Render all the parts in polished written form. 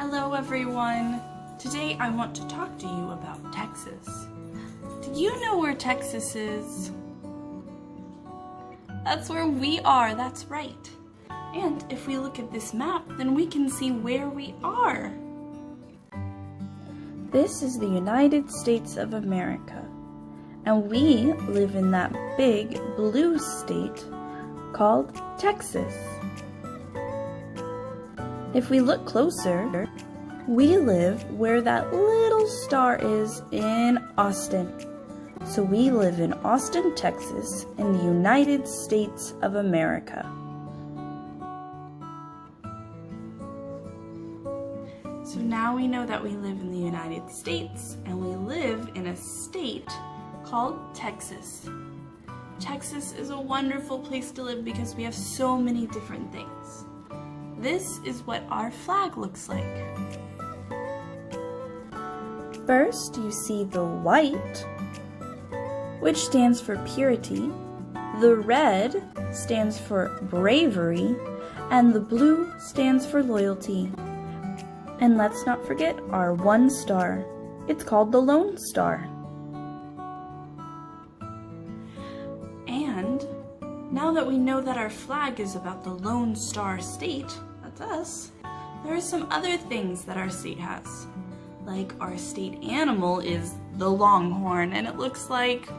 Hello everyone! Today I want to talk to you about Texas. Do you know where Texas is? That's where we are, that's right. And if we look at this map, then we can see where we are. This is the United States of America, and we live in that big blue state called Texas. If we look closer, we live where that little star is in Austin. So we live in Austin, Texas, in the United States of America. So now we know that we live in the United States, and we live in a state called Texas. Texas is a wonderful place to live because we have so many different things. This is what our flag looks like. First, you see the white, which stands for purity. The red stands for bravery, and the blue stands for loyalty. And let's not forget our one star. It's called the Lone Star. And now that we know that our flag is about the Lone Star State, that's us, there are some other things that our state has. Like our state animal is the longhorn, and it looks like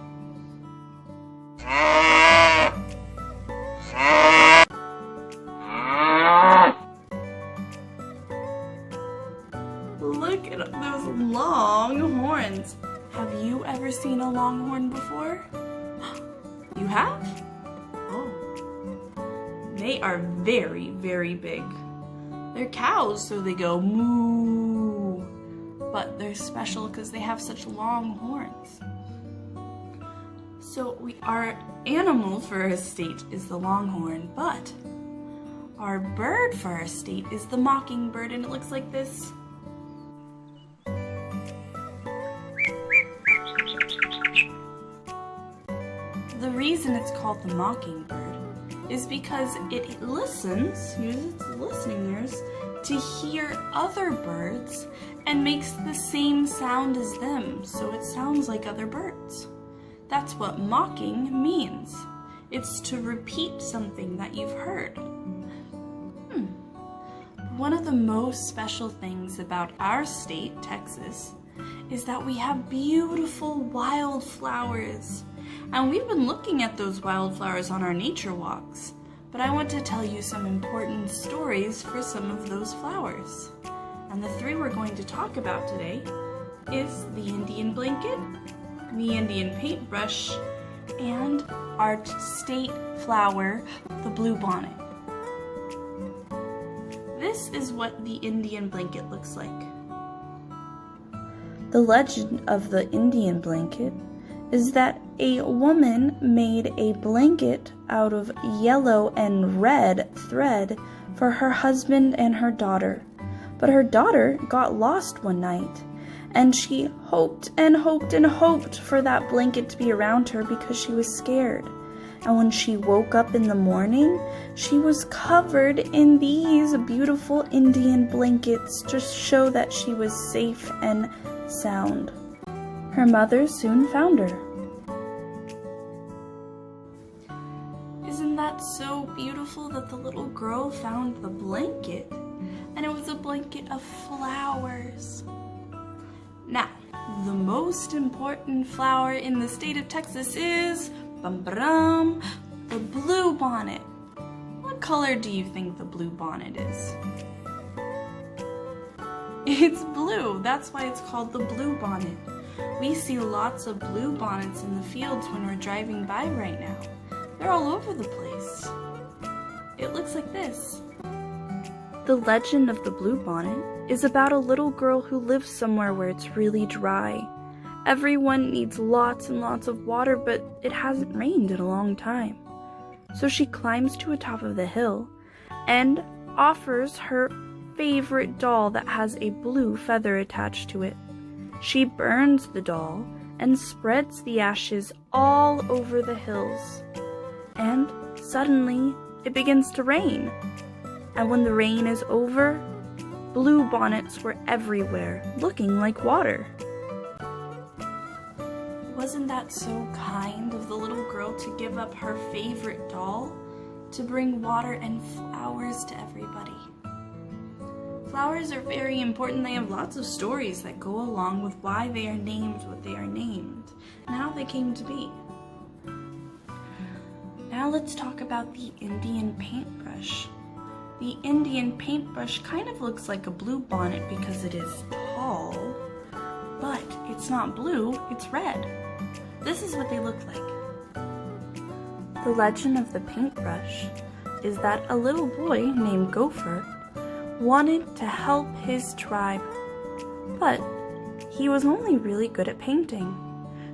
look at those long horns. Have you ever seen a longhorn before? You have? Oh. They are very, very big. They're cows, so they go moo. But they're special because they have such long horns. So our animal for our state is the longhorn, but our bird for our state is the mockingbird, and it looks like this. The reason it's called the mockingbird is because it listens, uses its listening ears, to hear other birds and makes the same sound as them, so it sounds like other birds. That's what mocking means. It's to repeat something that you've heard. One of the most special things about our state, Texas, is that we have beautiful wildflowers. And we've been looking at those wildflowers on our nature walks, but I want to tell you some important stories for some of those flowers. And the three we're going to talk about today is the Indian blanket, the Indian paintbrush, and our state flower, the bluebonnet. This is what the Indian blanket looks like. The legend of the Indian blanket is that a woman made a blanket out of yellow and red thread for her husband and her daughter. But her daughter got lost one night, and she hoped and hoped and hoped for that blanket to be around her because she was scared. And when she woke up in the morning, she was covered in these beautiful Indian blankets to show that she was safe and sound. Her mother soon found her. Isn't that so beautiful that the little girl found the blanket? And it was a blanket of flowers. Now, the most important flower in the state of Texas is the bluebonnet. What color do you think the bluebonnet is? It's blue. That's why it's called the bluebonnet. We see lots of bluebonnets in the fields when we're driving by right now. They're all over the place. It looks like this. The legend of the bluebonnet is about a little girl who lives somewhere where it's really dry. Everyone needs lots and lots of water, but it hasn't rained in a long time. So she climbs to the top of the hill and offers her favorite doll that has a blue feather attached to it. She burns the doll and spreads the ashes all over the hills. And suddenly, it begins to rain. And when the rain is over, Blue bonnets were everywhere, looking like water. Wasn't that so kind of the little girl to give up her favorite doll to bring water and flowers to everybody? Flowers are very important. They have lots of stories that go along with why they are named what they are named and how they came to be. Now let's talk about the Indian paintbrush. The Indian paintbrush kind of looks like a blue bonnet because it is tall, but it's not blue, it's red. This is what they look like. The legend of the paintbrush is that a little boy named Gopher wanted to help his tribe, but he was only really good at painting.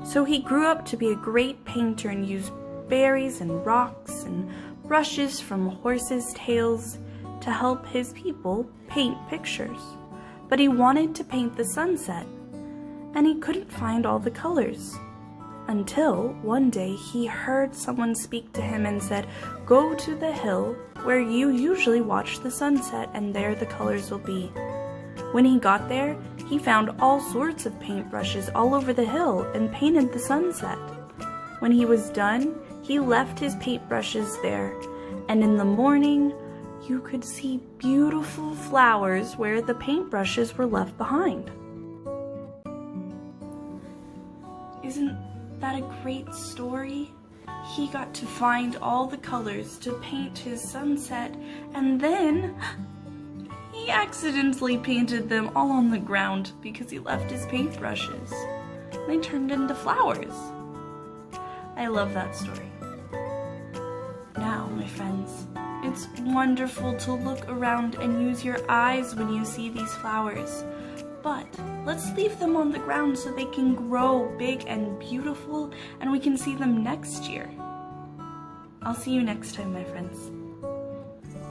So he grew up to be a great painter and used berries and rocks and brushes from horses' tails to help his people paint pictures. But he wanted to paint the sunset, and he couldn't find all the colors. Until one day he heard someone speak to him and said, "Go to the hill where you usually watch the sunset, and there the colors will be." When he got there, he found all sorts of paintbrushes all over the hill and painted the sunset. When he was done, he left his paintbrushes there, and in the morning, you could see beautiful flowers where the paintbrushes were left behind. Isn't that a great story? He got to find all the colors to paint his sunset, and then he accidentally painted them all on the ground because he left his paintbrushes. They turned into flowers. I love that story. Now, my friends, it's wonderful to look around and use your eyes when you see these flowers. But let's leave them on the ground so they can grow big and beautiful and we can see them next year. I'll see you next time, my friends.